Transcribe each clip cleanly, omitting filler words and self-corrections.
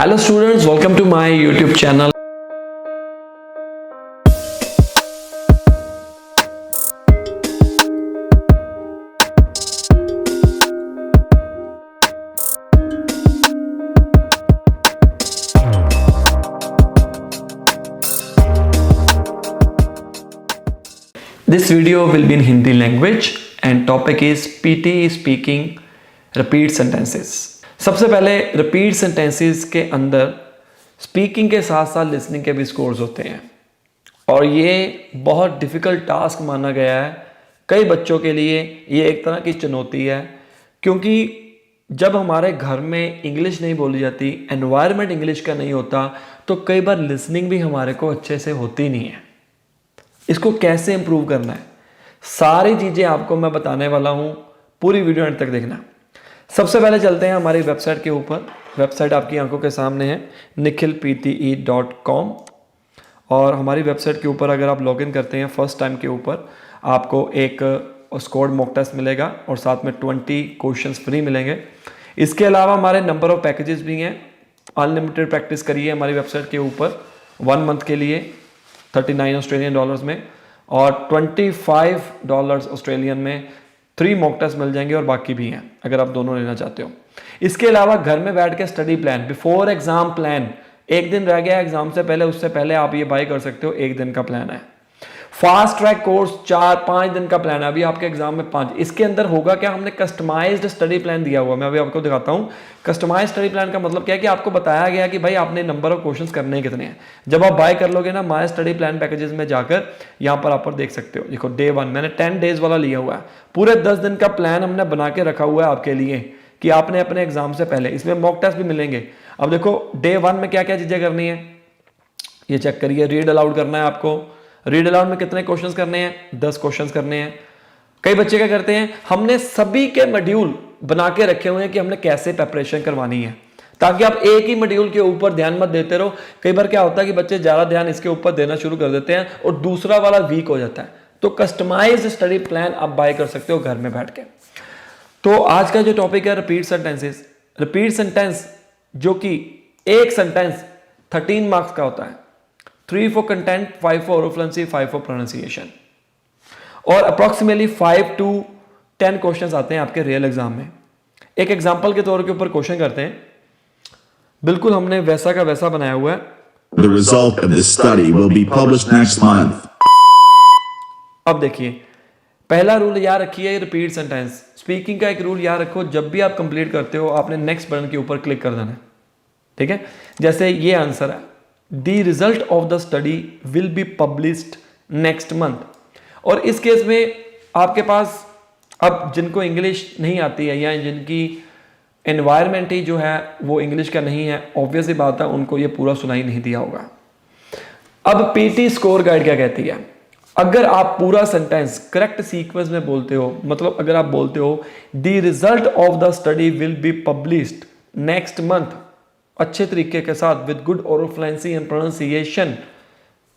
Hello students, welcome to my YouTube channel. This video will be in Hindi language and topic is PT speaking repeat sentences. सबसे पहले repeat sentences के अंदर speaking के साथ साथ listening के भी स्कोर्स होते हैं और ये बहुत डिफ़िकल्ट टास्क माना गया है। कई बच्चों के लिए ये एक तरह की चुनौती है क्योंकि जब हमारे घर में इंग्लिश नहीं बोली जाती, एनवायरनमेंट इंग्लिश का नहीं होता, तो कई बार लिसनिंग भी हमारे को अच्छे से होती नहीं है। इसको कैसे इम्प्रूव करना है, सारी चीज़ें आपको मैं बताने वाला हूँ, पूरी वीडियो अंत तक देखना। सबसे पहले चलते हैं हमारी वेबसाइट के ऊपर। वेबसाइट आपकी आंखों के सामने है nikhilpte.com और हमारी वेबसाइट के ऊपर अगर आप लॉगिन करते हैं फर्स्ट टाइम के ऊपर आपको एक स्कोर्ड मॉक टेस्ट मिलेगा और साथ में 20 क्वेश्चंस फ्री मिलेंगे। इसके अलावा हमारे नंबर ऑफ पैकेजेस भी हैं। अनलिमिटेड प्रैक्टिस करिए हमारी वेबसाइट के ऊपर 1 मंथ के लिए 39 ऑस्ट्रेलियन डॉलर्स में और $25 ऑस्ट्रेलियन में 3 मॉक टेस्ट मिल जाएंगे और बाकी भी हैं अगर आप दोनों लेना चाहते हो। इसके अलावा घर में बैठ के study plan, before exam plan, एक दिन रह गया एग्जाम से पहले, उससे पहले आप ये बाय कर सकते हो। 1 दिन का प्लान है। फास्ट ट्रैक कोर्स 4-5 दिन का प्लान है। अभी आपके एग्जाम में 5। इसके अंदर होगा क्या, हमने कस्टमाइज्ड स्टडी प्लान दिया हुआ। मैं अभी आपको दिखाता हूँ। कस्टमाइज्ड स्टडी प्लान का मतलब क्या है कि आपको बताया गया कि भाई आपने नंबर ऑफ क्वेश्चंस करने कितने हैं। जब आप बाय कर लोगे ना माय स्टडी प्लान पैकेजेस में जाकर, यहाँ पर आप देख सकते हो। देखो डे 1 मैंने 10 डेज वाला लिया हुआ है। पूरे 10 दिन का प्लान हमने बना के रखा हुआ है आपके लिए कि आपने अपने एग्जाम से पहले, इसमें मॉक टेस्ट भी मिलेंगे। अब देखो डे 1 में क्या क्या चीजें करनी है ये चेक करिए। रीड अलाउड करना है आपको। रीड अलाउड में कितने क्वेश्चंस करने हैं? 10 क्वेश्चंस करने हैं। कई बच्चे क्या करते हैं, हमने सभी के मॉड्यूल बना के रखे हुए हैं कि हमने कैसे प्रिपरेशन करवानी है, ताकि आप एक ही मॉड्यूल के ऊपर ध्यान मत देते रहो। कई बार क्या होता है कि बच्चे ज्यादा ध्यान इसके ऊपर देना शुरू कर देते हैं और दूसरा वाला वीक हो जाता है। तो कस्टमाइज्ड स्टडी प्लान आप बाय कर सकते हो घर में बैठ के। तो आज का जो टॉपिक है रिपीट सेंटेंसेस। रिपीट सेंटेंस जो कि एक सेंटेंस 13 मार्क्स का होता है। 3 for content, 5 for oral fluency, 5 for pronunciation और अप्रोक्सीमेटली 5 to 10 क्वेश्चंस आते हैं आपके रियल एग्जाम में। एक एग्जांपल के तौर के ऊपर क्वेश्चन करते हैं। बिल्कुल हमने वैसा का वैसा बनाया हुआ है। The result of this study will be published next month. अब देखिए, पहला रूल याद रखिए रिपीट सेंटेंस। स्पीकिंग का एक रूल याद रखो, जब भी आप कंप्लीट करते हो आपने नेक्स्ट बटन के ऊपर क्लिक कर देना है। ठीक है, जैसे ये आंसर है, the result of the study will be published next month. और इस केस में आपके पास, अब जिनको इंग्लिश नहीं आती है या जिनकी एनवायरनमेंट ही जो है वो इंग्लिश का नहीं है, ऑब्वियस ही बात है उनको ये पूरा सुनाई नहीं दिया होगा। अब पीटी स्कोर गाइड क्या कहती है, अगर आप पूरा सेंटेंस करेक्ट सीक्वेंस में बोलते हो, मतलब अगर आप बोलते हो the result of the study will be published next month, अच्छे तरीके के साथ with good oral fluency and pronunciation,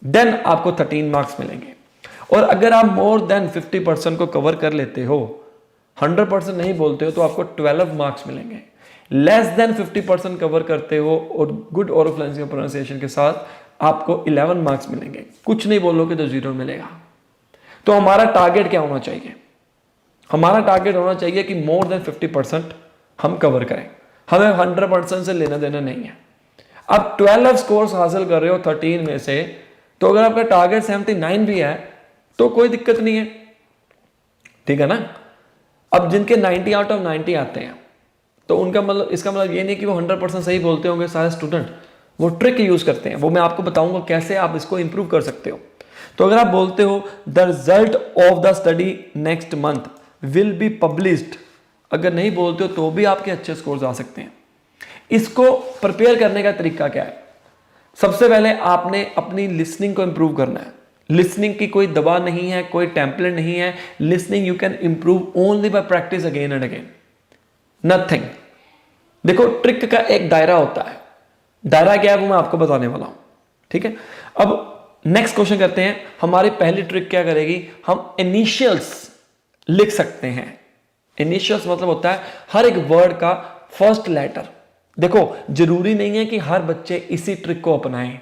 then आपको 13 मार्क्स मिलेंगे। और अगर आप मोर देन 50% को कवर कर लेते हो, 100% नहीं बोलते हो, तो आपको 12 मार्क्स मिलेंगे। लेस देन 50% कवर करते हो और good oral fluency and pronunciation के साथ आपको 11 मार्क्स मिलेंगे। कुछ नहीं बोलोगे तो 0 मिलेगा। तो हमारा टारगेट क्या होना चाहिए? हमारा टारगेट होना चाहिए कि मोर देन 50% हम कवर करें। हमें 100% से लेना देना नहीं है। अब 12 स्कोर्स हासिल कर रहे हो 13 में से, तो अगर आपका टारगेट 79 भी है तो कोई दिक्कत नहीं है। ठीक है ना। अब जिनके 90 आउट ऑफ 90 आते हैं तो उनका मतलब, इसका मतलब ये नहीं कि वो 100% सही बोलते होंगे सारे स्टूडेंट। वो ट्रिक यूज करते हैं, वो मैं आपको बताऊंगा कैसे आप इसको इंप्रूव कर सकते हो। तो अगर आप बोलते हो the result of the study next month will be published, अगर नहीं बोलते हो तो भी आपके अच्छे स्कोर्स आ सकते हैं। इसको प्रिपेयर करने का तरीका क्या है? सबसे पहले आपने अपनी लिसनिंग को इंप्रूव करना है। लिसनिंग की कोई दवा नहीं है, कोई टेम्पलेट नहीं है। Listening you can improve only by practice again and again, nothing. देखो ट्रिक का एक दायरा होता है। दायरा क्या है वो मैं आपको बताने वाला हूं। ठीक है, अब नेक्स्ट क्वेश्चन करते हैं। हमारी पहली ट्रिक क्या करेगी, हम इनिशियल्स लिख सकते हैं। इनिशियल्स मतलब होता है हर एक वर्ड का फर्स्ट लेटर। देखो जरूरी नहीं है कि हर बच्चे इसी ट्रिक को अपनाएं,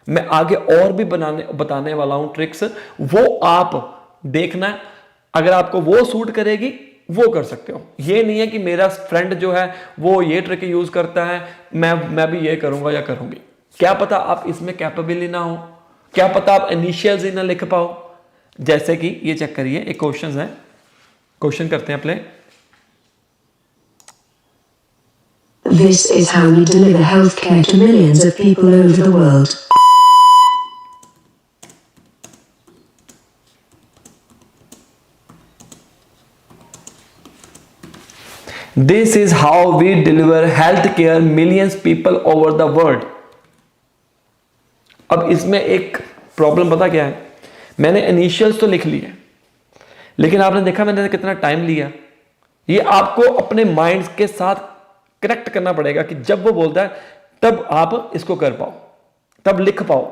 मैं आगे और भी बताने वाला हूं ट्रिक्स, वो आप देखना, अगर आपको वो सूट करेगी वो कर सकते हो। ये नहीं है कि मेरा फ्रेंड जो है वो ये ट्रिक यूज करता है, मैं भी ये करूंगा या करूंगी। क्या पता आप इसमें कैपेबल ही ना हो, क्या पता आप इनिशियल्स ही ना लिख पाओ। जैसे कि ये चेक करिए, एक क्वेश्चन है, क्वेश्चन करते हैं play. This is how we deliver healthcare to millions of people over the world. This is how we deliver healthcare millions people over the world. अब इसमें एक प्रॉब्लम पता क्या है, मैंने इनिशियल्स तो लिख लिए, लेकिन आपने देखा मैंने कितना टाइम लिया। ये आपको अपने माइंड के साथ कनेक्ट करना पड़ेगा कि जब वो बोलता है तब आप इसको कर पाओ, तब लिख पाओ।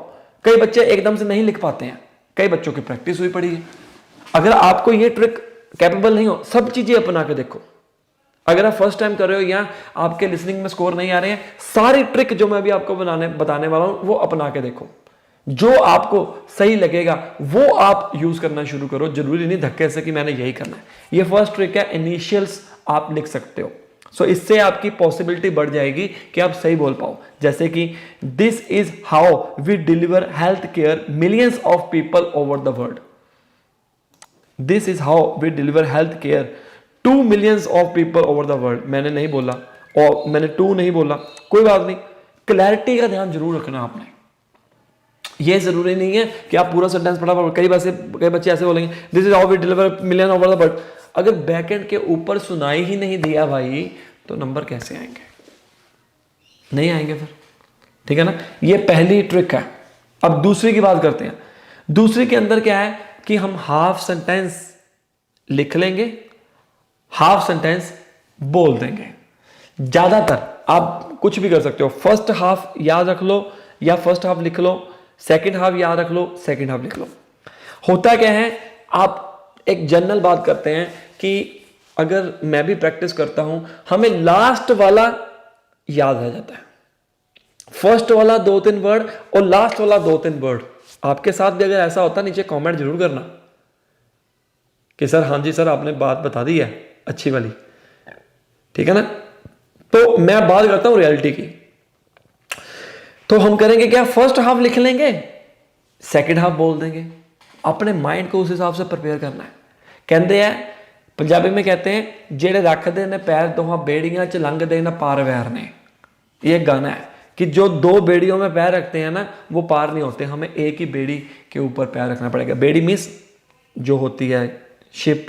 कई बच्चे एकदम से नहीं लिख पाते हैं, कई बच्चों की प्रैक्टिस हुई पड़ी है। अगर आपको ये ट्रिक कैपेबल नहीं हो, सब चीजें अपना के देखो। अगर आप फर्स्ट टाइम कर रहे हो या आपके लिसनिंग में स्कोर नहीं आ रहे हैं, सारी ट्रिक जो मैं अभी आपको बताने वाला हूं वो अपना के देखो। जो आपको सही लगेगा वो आप यूज करना शुरू करो। जरूरी नहीं धक्के से कि मैंने यही करना है। ये फर्स्ट ट्रिक है, इनिशियल्स आप लिख सकते हो। सो इससे आपकी पॉसिबिलिटी बढ़ जाएगी कि आप सही बोल पाओ। जैसे कि this is how we deliver health care millions of people over the world. This is how we deliver health care to millions of people over the world. मैंने नहीं बोला और मैंने टू नहीं बोला, कोई बात नहीं। क्लैरिटी का ध्यान जरूर रखना आपने। ये जरूरी नहीं है कि आप पूरा सेंटेंस पढ़ा। कई बच्चे ऐसे बोलेंगे this is how we deliver million over the world. अगर बैकएंड के ऊपर सुनाई ही नहीं दिया भाई तो नंबर कैसे आएंगे? नहीं आएंगे फिर, ठीक है ना। ये पहली ट्रिक है। अब दूसरी की बात करते हैं। दूसरी के अंदर क्या है कि हम हाफ सेंटेंस लिख लेंगे, हाफ सेंटेंस बोल देंगे। ज्यादातर आप कुछ भी कर सकते हो, फर्स्ट हाफ याद रख लो या फर्स्ट हाफ लिख लो, सेकंड हाफ याद रख लो, सेकंड हाफ लिख लो। होता क्या है, आप एक जनरल बात करते हैं कि अगर मैं भी प्रैक्टिस करता हूं, हमें लास्ट वाला याद रह जाता है। फर्स्ट वाला 2-3 वर्ड और लास्ट वाला 2-3 वर्ड। आपके साथ भी अगर ऐसा होता, नीचे कमेंट जरूर करना कि सर हाँ जी सर आपने बात बता दी है अच्छी वाली, ठीक है ना। तो मैं बात करता हूं रियलिटी की। तो हम करेंगे क्या, फर्स्ट हाफ लिख लेंगे, सेकंड हाफ बोल देंगे। अपने माइंड को उस हिसाब से प्रिपेयर करना है। कहते हैं पंजाबी में कहते हैं जेड़े रखते ने पैर दोहां बेड़ियां च लंघदे ना पार वैर ने। ये गाना है कि जो दो बेड़ियों में पैर रखते हैं ना वो पार नहीं होते, हमें एक ही बेड़ी के ऊपर पैर रखना पड़ेगा। बेड़ी मीन्स जो होती है शिप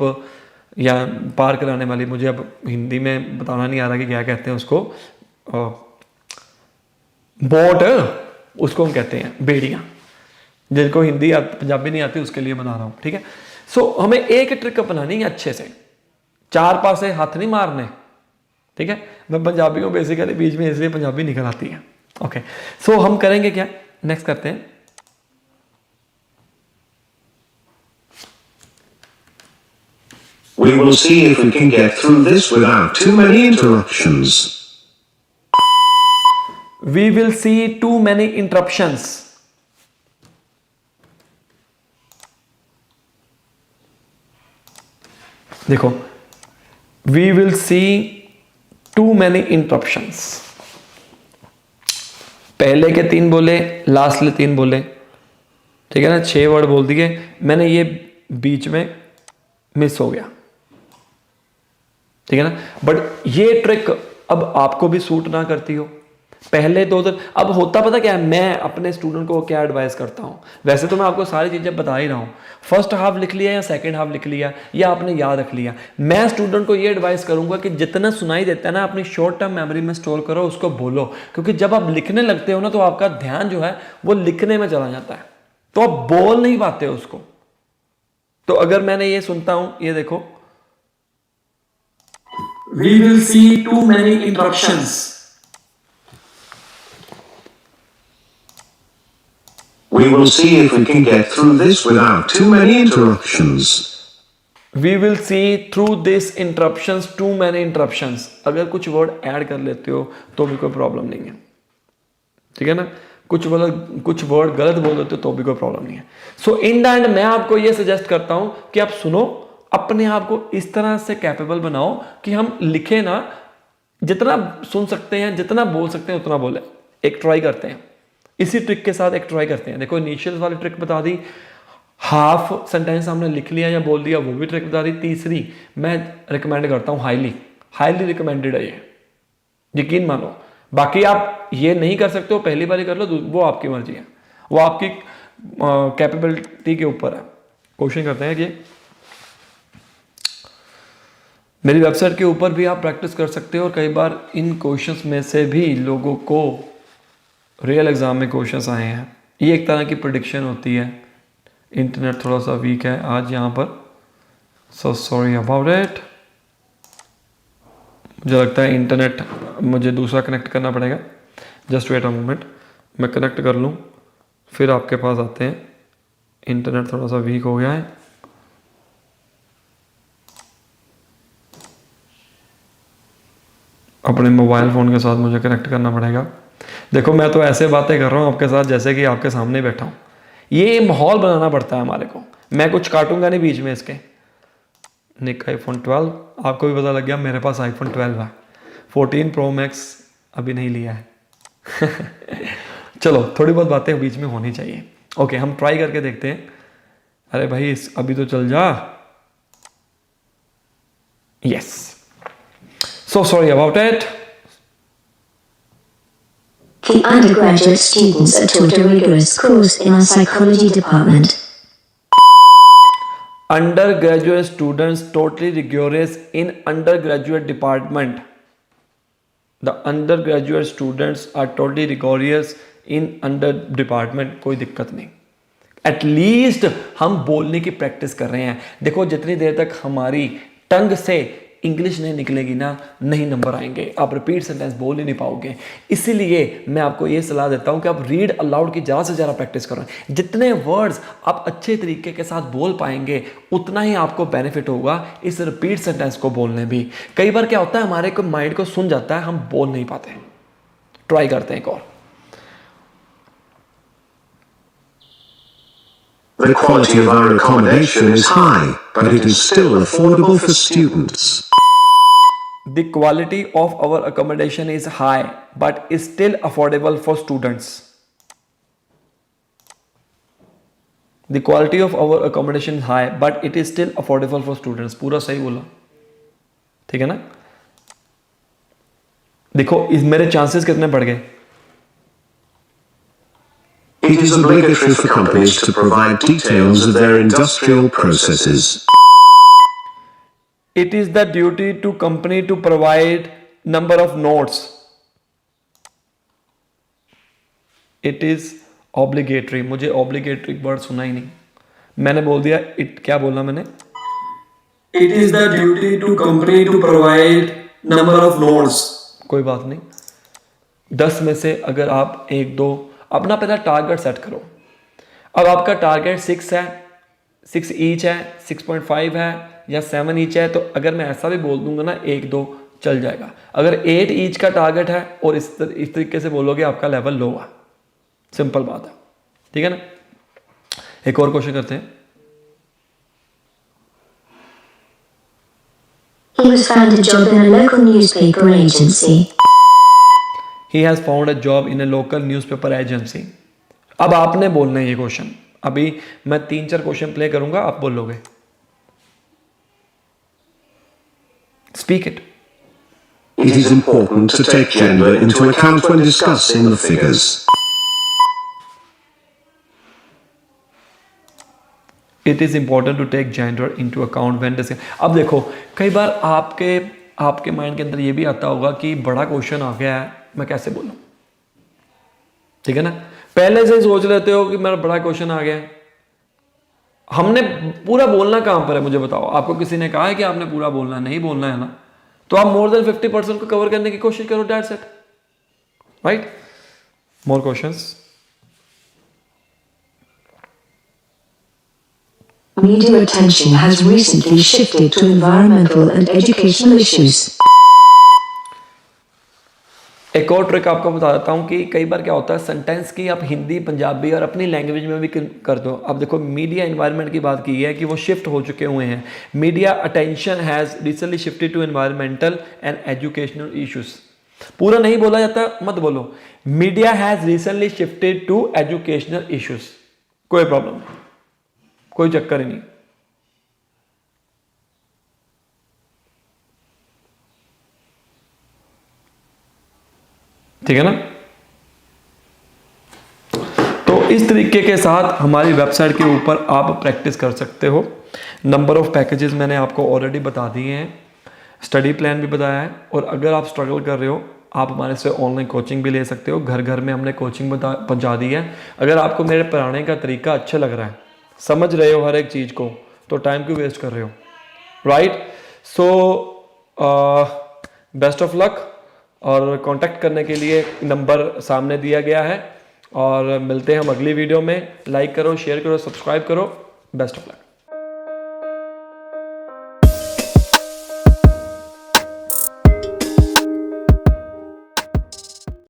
या पार कराने वाली, मुझे अब हिंदी में बताना नहीं आ रहा कि क्या कहते हैं उसको, बोट, उसको हम कहते हैं बेड़ियां। जिनको हिंदी पंजाबी नहीं आती उसके लिए बना रहा हूं, ठीक है। सो हमें एक ट्रिक अपनानी है अच्छे से, चार पासे हाथ नहीं मारने, ठीक है। मैं पंजाबी को बेसिकली बीच में इसलिए पंजाबी निकल आती है, ओके। सो हम करेंगे क्या, नेक्स्ट करते हैं। We will see if we can get through this without too many interruptions. We will see too many interruptions. देखो, we will see too many interruptions. पहले के 3 बोले, लास्ट के 3 बोले, ठीक है ना। 6 वर्ड बोल दिए मैंने, ये बीच में मिस हो गया, ठीक है ना। बट ये ट्रिक अब आपको भी सूट ना करती हो। पहले 2 दिन, अब होता पता क्या है, मैं अपने स्टूडेंट को क्या एडवाइस करता हूं। वैसे तो मैं आपको सारी चीजें बता ही रहा हूं, फर्स्ट हाफ लिख लिया या सेकंड हाफ लिख लिया या आपने याद रख लिया। मैं स्टूडेंट को ये एडवाइस करूंगा कि जितना सुनाई देता है ना अपनी शॉर्ट टर्म मेमोरी में स्टोर करो, उसको बोलो। क्योंकि जब आप लिखने लगते हो ना तो आपका ध्यान जो है वो लिखने में चला जाता है, तो आप बोल नहीं पाते हो उसको। तो अगर मैंने ये सुनता हूं, ये देखो, we will see too many interruptions. We will see if we can get through this without too many interruptions. We will see through this interruptions too many interruptions. अगर कुछ वर्ड ऐड कर लेते हो तो भी कोई प्रॉब्लम नहीं है, ठीक है ना। कुछ वर्ड गलत बोल देते हो तो भी कोई प्रॉब्लम नहीं है। सो इन द एंड मैं आपको ये सजेस्ट करता हूं कि आप सुनो, अपने आप को इस तरह से कैपेबल बनाओ कि हम लिखे ना, जितना सुन सकते हैं जितना बोल सकते हैं उतना बोले। एक ट्राई करते हैं, इसी ट्रिक के साथ एक ट्राई करते हैं। देखो इनिशियल वाली ट्रिक बता दी, हाफ सेंटेंस हमने लिख लिया या बोल दिया, वो भी ट्रिक बता दी। तीसरी मैं रिकमेंड करता हूं, हाईली रिकमेंडेड है ये, यकीन मानो। बाकी आप ये नहीं कर सकते हो, पहली बार कर लो, वो आपकी मर्जी है, वो आपकी कैपेबिलिटी के ऊपर है। क्वेश्चन करते हैं कि मेरी वेबसाइट के ऊपर भी आप प्रैक्टिस कर सकते हो, और कई बार इन क्वेश्चंस में से भी लोगों को रियल एग्जाम में क्वेश्चंस आए हैं। ये एक तरह की प्रेडिक्शन होती है। इंटरनेट थोड़ा सा वीक है आज यहाँ पर, सो सॉरी अबाउट इट। मुझे लगता है इंटरनेट, मुझे दूसरा कनेक्ट करना पड़ेगा। जस्ट वेट अ मोमेंट, मैं कनेक्ट कर लूँ फिर आपके पास आते हैं। इंटरनेट थोड़ा सा वीक हो गया है। अपने मोबाइल फ़ोन के साथ मुझे कनेक्ट करना पड़ेगा। देखो मैं तो ऐसे बातें कर रहा हूँ आपके साथ जैसे कि आपके सामने बैठा हूँ। ये माहौल बनाना पड़ता है हमारे को। मैं कुछ काटूंगा नहीं बीच में इसके। निक iPhone 12, आपको भी पता लग गया मेरे पास iPhone 12 है। 14 Pro Max अभी नहीं लिया है। चलो थोड़ी बहुत बातें बीच में होनी चाहिए। ओके हम ट्राई करके देखते हैं। अरे भाई अभी तो चल जा। Yes, so sorry about it. The undergraduate students are taught a rigorous course in our psychology department. Undergraduate students totally rigorous in undergraduate department. The undergraduate students are totally rigorous in under department. कोई दिक्कत नहीं। At least हम बोलने की practice कर रहे हैं। देखो जितनी देर तक हमारी टंग से इंग्लिश नहीं निकलेगी ना, नहीं नंबर आएंगे। आप रिपीट सेंटेंस बोल ही नहीं पाओगे। इसीलिए मैं आपको ये सलाह देता हूं कि आप रीड अलाउड की ज़्यादा से ज़्यादा प्रैक्टिस करें। जितने वर्ड्स आप अच्छे तरीके के साथ बोल पाएंगे उतना ही आपको बेनिफिट होगा इस रिपीट सेंटेंस को बोलने भी। कई बार क्या होता है, हमारे को माइंड को सुन जाता है, हम बोल नहीं पाते। ट्राई करते हैं एक और। The quality of our accommodation is high, but it is still affordable for students. The quality of our accommodation is high, but is still affordable for students. The quality of our accommodation is high, but it is still affordable for students. पूरा सही बोला, ठीक है ना। देखो इस मेरे chances कितने बढ़ गए। It is obligatory for companies to provide details of their industrial processes. It is the duty to company to provide number of notes. It is obligatory। मुझे obligatory वर्ड सुना ही नहीं, मैंने बोल दिया it। क्या बोलना मैंने? It is the duty to company to provide number of notes। कोई बात नहीं। 10 में से अगर आप 1-2 अपना पहला टारगेट सेट करो। अब आपका टारगेट 6 है, 6 ईच है, 6.5 है या 7 ईच है, तो अगर मैं ऐसा भी बोल दूंगा ना 1-2 चल जाएगा। अगर 8 ईच का टारगेट है और इस तरीके से बोलोगे आपका लेवल लो है। सिंपल बात है, ठीक है ना। एक और क्वेश्चन करते हैं। He has found a job in a local newspaper agency. He has found a job in a local newspaper agency। अब आपने बोलना है ये क्वेश्चन। अभी मैं 3-4 क्वेश्चन प्ले करूंगा, आप बोलोगे। Speak it. It is important to take gender into account when discussing the figures. It is important to take gender into account when discussing। अब देखो कई बार आपके माइंड के अंदर ये भी आता होगा कि बड़ा क्वेश्चन आ गया है, मैं कैसे बोलूं, ठीक है ना। पहले से सोच लेते हो कि मेरा बड़ा क्वेश्चन आ गया है। हमने पूरा बोलना कहां पर है मुझे बताओ। आपको किसी ने कहा है कि आपने पूरा बोलना, नहीं बोलना है ना, तो आप मोर देन 50% को कवर करने की कोशिश करो। That's it, right. More questions. Media attention has recently shifted to environmental and educational issues. एक और ट्रिक आपको बता देता हूँ कि कई बार क्या होता है सेंटेंस की आप हिंदी, पंजाबी और अपनी लैंग्वेज में भी कर दो। अब देखो मीडिया एनवायरनमेंट की बात की है कि वो शिफ्ट हो चुके हुए हैं। Media attention has recently shifted to environmental and educational issues. पूरा नहीं बोला जाता, मत बोलो। Media has recently shifted to educational issues, कोई प्रॉब्लम नहीं, कोई चक्कर ही नहीं। ठीक है ना। तो इस तरीके के साथ हमारी वेबसाइट के ऊपर आप प्रैक्टिस कर सकते हो। नंबर ऑफ पैकेजेस मैंने आपको ऑलरेडी बता दिए हैं, स्टडी प्लान भी बताया है, और अगर आप स्ट्रगल कर रहे हो आप हमारे से ऑनलाइन कोचिंग भी ले सकते हो। घर घर में हमने कोचिंग पहुंचा दी है। अगर आपको मेरे पढ़ाने का तरीका अच्छा लग रहा है, समझ रहे हो हर एक चीज़ को, तो टाइम क्यों वेस्ट कर रहे हो, right. So best of luck, और कांटेक्ट करने के लिए नंबर सामने दिया गया है। और मिलते हैं हम अगली वीडियो में। लाइक करो, शेयर करो, सब्सक्राइब करो। Best of luck.